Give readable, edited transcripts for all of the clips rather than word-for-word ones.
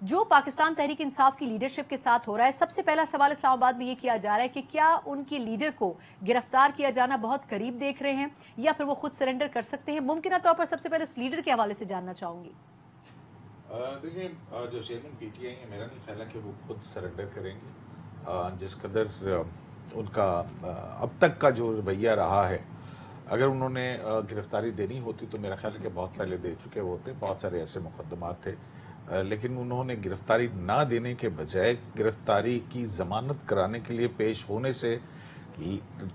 جو پاکستان تحریک انصاف کی لیڈرشپ کے ساتھ ہو رہا ہے، سب سے پہلا سوال اسلام آباد میں یہ کیا جا رہا ہے کہ کیا ان کی لیڈر کو گرفتار کیا جانا بہت قریب دیکھ رہے ہیں یا پھر وہ خود سرنڈر کر سکتے ہیں؟ ممکنہ طور پر سب سے پہلے اس لیڈر کے حوالے سے جاننا چاہوں گی۔ دیکھیں، جو چیئرمین پی ٹی آئی ہیں، میرا نہیں خیال ہے کہ وہ خود سرنڈر کریں گے۔ جس قدر ان کا اب تک کا جو رویہ رہا ہے، اگر انہوں نے گرفتاری دینی ہوتی تو میرا خیال ہے کہ بہت پہلے دے چکے ہوتے۔ بہت سارے ایسے مقدمات تھے، لیکن انہوں نے گرفتاری نہ دینے کے بجائے گرفتاری کی ضمانت کرانے کے لیے پیش ہونے سے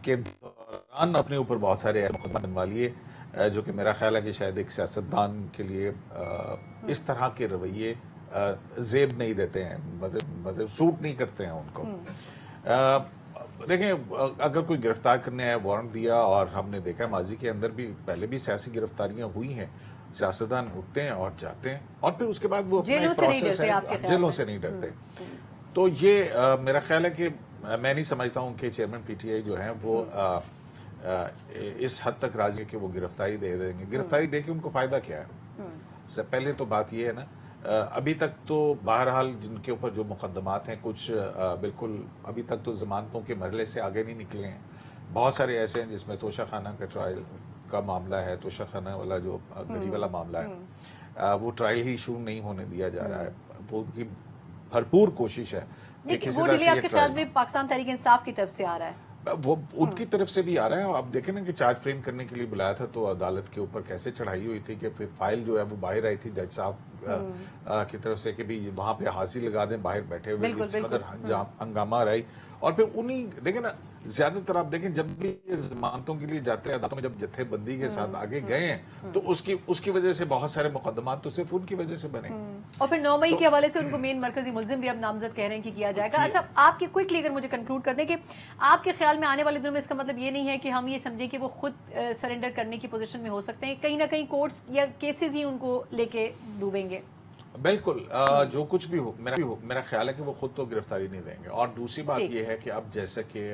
کے دوران اپنے اوپر بہت سارے ایسے مقدمات بنوا لیے جو کہ میرا خیال ہے کہ شاید ایک سیاستدان کے لیے اس طرح کے رویے زیب نہیں دیتے ہیں، مطلب سوٹ نہیں کرتے ہیں ان کو۔ دیکھیں، اگر کوئی گرفتار کرنے آیا، وارنٹ دیا، اور ہم نے دیکھا ماضی کے اندر بھی پہلے بھی سیاسی گرفتاریاں ہوئی ہیں، سیاستدان اٹھتے ہیں اور جاتے ہیں، اور پھر اس کے بعد وہ اپنا ایک پروسیس ہے، جیلوں سے نہیں ڈرتے۔ تو یہ میرا خیال ہے کہ میں نہیں سمجھتا ہوں کہ چیئرمین پی ٹی آئی جو ہیں وہ اس حد تک راضی ہے کہ وہ گرفتاری دے دیں گے۔ گرفتاری دے کے ان کو فائدہ کیا ہے؟ پہلے تو بات یہ ہے نا، ابھی تک تو بہرحال جن کے اوپر جو مقدمات ہیں، کچھ بالکل ابھی تک تو ضمانتوں کے مرحلے سے آگے نہیں نکلے ہیں۔ بہت سارے ایسے ہیں جس میں توشہ خانہ کا ٹرائل کا معاملہ ہے، توشہ خانہ والا جو گھڑی والا معاملہ ہے، وہ ٹرائل ہی شروع نہیں ہونے دیا جا رہا ہے۔ وہ ان کی بھرپور کوشش ہے کہ کسی طرح سے آپ کے خیال میں پاکستان تحریک انصاف کی طرف سے آ رہا ہے؟ وہ ان کی طرف سے بھی آ رہا ہے۔ آپ دیکھیں نا کہ چارج فریم کرنے کے لیے بلایا تھا تو عدالت کے اوپر کیسے چڑھائی ہوئی تھی کہ پھر فائل جو ہے وہ باہر آئی تھی جج صاحب کی طرف سے کہ بھی وہاں پہ ہانسی لگا دیں باہر بیٹھے ہوئے، اس قدر ہنگامہ رہی۔ اور پھر انہی دیکھیں نا، زیادہ تر آپ دیکھیں جب بھی ضمانتوں کے لیے جاتے ہیں عدالتوں میں، جب جتھے بندی کے ساتھ آگے گئے ہیں تو اس کی وجہ سے بہت سارے مقدمات تو صرف ان کی وجہ سے بنے۔ اور پھر 9 مئی کے حوالے سے ان کو مین مرکزی ملزم بھی اب نامزد کہہ رہے ہیں کہ کیا جائے گا۔ اچھا، آپ کی کوئکلی اگر مجھے کنکلوڈ کر دیں کہ آپ کے خیال میں آنے والے دنوں میں اس کا مطلب یہ نہیں ہے کہ ہم یہ سمجھیں کہ وہ خود سرنڈر کرنے کی پوزیشن میں ہو سکتے ہیں، کہیں نہ کہیں کورٹس یا کیسز ہی ان کو لے کے ڈوبیں گے؟ بالکل، جو کچھ بھی ہو، میرا خیال ہے کہ وہ خود تو گرفتاری نہیں دیں گے۔ اور دوسری بات یہ ہے کہ اب جیسا کہ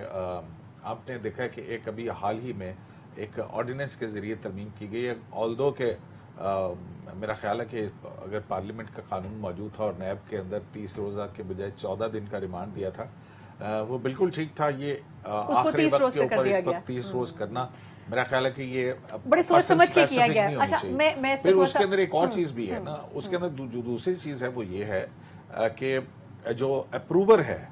آپ نے دیکھا کہ ایک ابھی حال ہی میں ایک آرڈیننس کے ذریعے ترمیم کی گئی ہے، آلدو کہ میرا خیال ہے کہ اگر پارلیمنٹ کا قانون موجود تھا اور نیب کے اندر 30 روزہ کے بجائے 14 دن کا ریمانڈ دیا تھا، وہ بالکل ٹھیک تھا۔ یہ آخری وقت کے اوپر اس وقت 30 روز کرنا میرا خیال ہے کہ یہ بڑی سوچ سمجھ کے کیا گیا۔ اچھا، میں پھر اس کے اندر ایک اور چیز بھی ہے نا، اس کے اندر جو دوسری چیز ہے وہ یہ ہے کہ جو اپروور ہے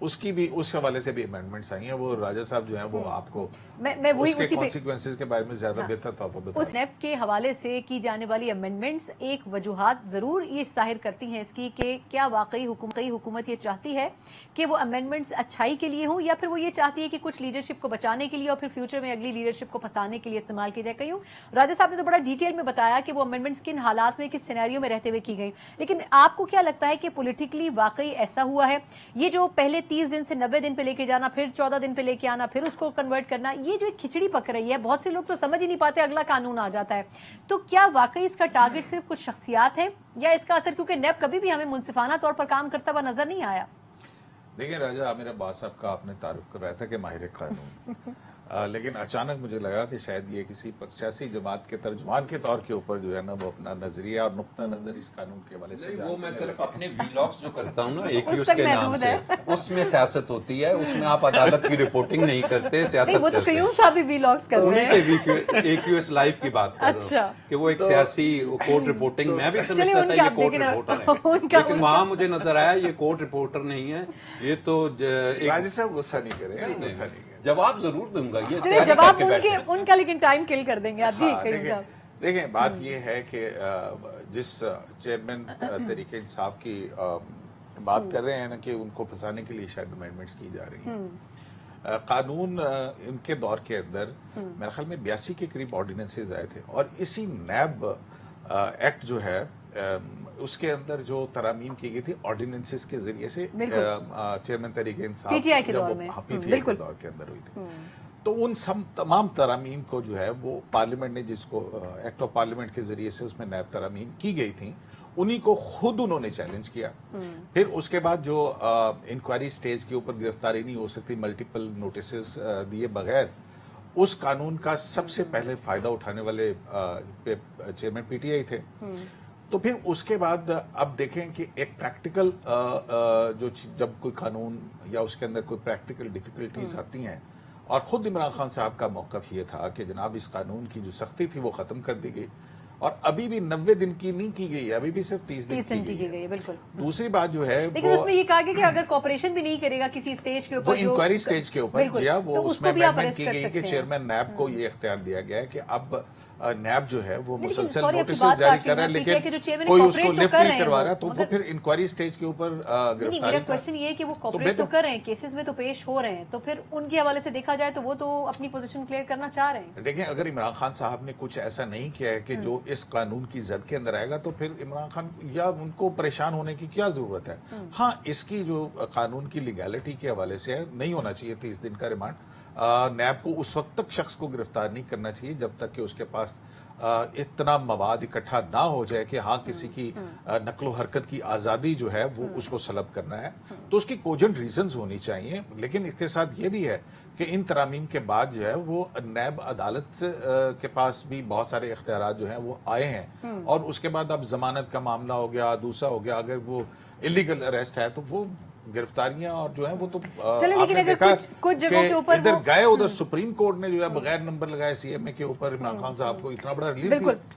اس کی بھی اس حوالے سے بھی امینڈمنٹس آئی ہیں۔ وہ راجہ صاحب جو ہیں وہ آپ کو اس کے کانسیکوینسز کے بارے میں زیادہ بہتر طور پر بتائیں۔ اس نیب کے حوالے سے کی جانے والی امینڈمنٹس ایک وجوہات ضرور یہ ظاہر کرتی ہیں اس کی کہ کیا واقعی حکومت یہ چاہتی ہے کہ وہ امینڈمنٹس اچھائی کے لیے ہوں، یا پھر وہ یہ چاہتی ہے کہ کچھ لیڈرشپ کو بچانے کے لیے اور پھر فیوچر میں اگلی لیڈرشپ کو پھنسانے کے لیے استعمال کی جائے۔ کہیں راجہ صاحب نے تو بڑا ڈیٹیل میں بتایا کہ وہ امینڈمنٹس کن حالات میں، کس سینیریو میں رہتے ہوئے کی گئی، لیکن آپ کو کیا لگتا ہے کہ پولیٹیکلی واقعی ایسا ہوا ہے؟ یہ جو پہلے 30 دن سے 90 دن پہ لے کے جانا، پھر 14 دن پہ لے کے آنا، پھر اس کو کنورٹ کرنا، یہ جو ایک کھچڑی پک رہی ہے، بہت سے لوگ تو سمجھ ہی نہیں پاتے، اگلا قانون آ جاتا ہے۔ تو کیا واقعی اس کا ٹارگٹ صرف کچھ شخصیات ہیں یا اس کا اثر، کیونکہ نیب کبھی بھی ہمیں منصفانہ طور پر کام کرتا ہوا نظر نہیں آیا؟ دیکھیں، راجہ عامر عباس صاحب کا آپ نے تعارف کرایا تھا کہ ماہر قانون، لیکن اچانک مجھے لگا کہ شاید یہ کسی سیاسی جماعت کے ترجمان کے طور کے اوپر جو ہے نا وہ اپنا نظریہ اور نقطہ نظر اس قانون کے حوالے سے وہ میں صرف اپنے ویلاگز جو کرتا ہوں نا AQS کے نام سے، اس میں سیاست ہوتی ہے، اس میں آپ عدالت کی رپورٹنگ نہیں کرتے، سیاست وہ تو قیوم صاحب بھی ویلاگز کر رہے ہیں، AQS لائف کی بات کر رہا ہوں کہ وہ ایک سیاسی کورٹ رپورٹنگ، میں بھی سمجھتا تھا یہ کورٹ رپورٹر ہے، لیکن وہاں مجھے نظر آیا یہ کورٹ رپورٹر نہیں ہے، یہ تو راجہ صاحب غصہ نہیں کریں، جواب ضرور دوں گا، چلیے جواب ان کا لیکن ٹائم کل کر دیں گے آپ۔ جی قیوم صاحب، دیکھیں بات یہ ہے کہ جس چیئرمین تحریک انصاف کی بات کر رہے ہیں نا کہ ان کو پھنسانے کے لیے شاید امینڈمنٹس کی جا رہی ہیں، قانون ان کے دور کے اندر میرے خیال میں 82 کے قریب آرڈیننسز آئے تھے، اور اسی نیب ایکٹ جو ہے اس کے اندر جو ترامیم کی گئی تھی آرڈیننسز کے ذریعے سے، chairman Tehreek Insaf P T I کے دور میں، PTI کے دور کے اندر ہوئی تھی، تو ان تمام ترامیم کو جو ہے وہ پارلیمنٹ نے، جس کو ایکٹ آف پارلیمنٹ کے ذریعے سے اس میں نیب ترامیم کی گئی تھیں، انہی کو خود انہوں نے چیلنج کیا۔ پھر اس کے بعد جو انکوائری سٹیج کے اوپر گرفتاری نہیں ہو سکتی، ملٹیپل نوٹسز دیے بغیر، اس قانون کا سب سے پہلے فائدہ اٹھانے والے چیئرمین PTI تھے۔ تو پھر اس کے بعد اب دیکھیں کہ ایک پریکٹیکل جو جب کوئی قانون یا اس کے اندر کوئی پریکٹیکل ڈیفیکلٹیز آتی ہیں، اور خود عمران خان صاحب کا موقف یہ تھا کہ جناب اس قانون کی جو سختی تھی وہ ختم کر دی گئی، اور ابھی بھی 90 دن کی نہیں کی گئی ہے، ابھی بھی صرف 30 دن کی گئی ہے. بالکل. دوسری بات جو ہے لیکن اس میں یہ کہا گیا کہ اگر کوپریشن بھی نہیں کرے گا کسی سٹیج کے اوپر، وہ انکوائری سٹیج کے اوپر جیا، وہ اس میں امینڈمنٹ کی گئی کہ چیئرمین نیب کو یہ اختیار دیا گیا ہے کہ اب نیب جو ہے وہ مسلسل نوٹسز جاری کر رہا ہے، لیکن کوئی اس کو لفٹ نہیں کروا رہا، تو وہ پھر انکوائری سٹیج کے اوپر گرفتاری. میرا کوشچن یہ ہے کہ وہ کوپریٹ تو کر رہے ہیں، کیسز میں تو پیش ہو رہے ہیں، تو پھر ان کے حوالے سے دیکھا جائے تو وہ تو اپنی پوزیشن کلیئر کرنا چاہ رہے ہیں. دیکھیں اگر عمران خان صاحب نے کچھ ایسا نہیں کیا ہے کہ جو اس قانون کی زد کے اندر آئے گا، تو پھر عمران خان یا ان کو پریشان ہونے کی کیا ضرورت ہے. ہاں اس کی جو قانون کی لیگیلٹی کے حوالے سے ہے، نہیں ہونا چاہیے 30 دن کا ریمانڈ. نیب کو اس وقت تک شخص کو گرفتار نہیں کرنا چاہیے جب تک کہ اس کے پاس اتنا مواد اکٹھا نہ ہو جائے کہ ہاں کسی کی نقل و حرکت کی آزادی جو ہے وہ اس کو سلب کرنا ہے. تو اس کی کوجنٹ ریزنز ہونی چاہیے، لیکن اس کے ساتھ یہ بھی ہے کہ ان ترامیم کے بعد جو ہے وہ نیب عدالت کے پاس بھی بہت سارے اختیارات جو ہیں وہ آئے ہیں، اور اس کے بعد اب ضمانت کا معاملہ ہو گیا، دوسرا ہو گیا، اگر وہ الیگل اریسٹ ہے تو وہ گرفتاریاں اور جو ہیں وہ تو آپ نے دیکھا کہ ادھر گئے، ادھر سپریم کورٹ نے جو ہے بغیر نمبر لگائے سی ایم اے کے اوپر عمران خان صاحب کو اتنا بڑا ریلیف دیا.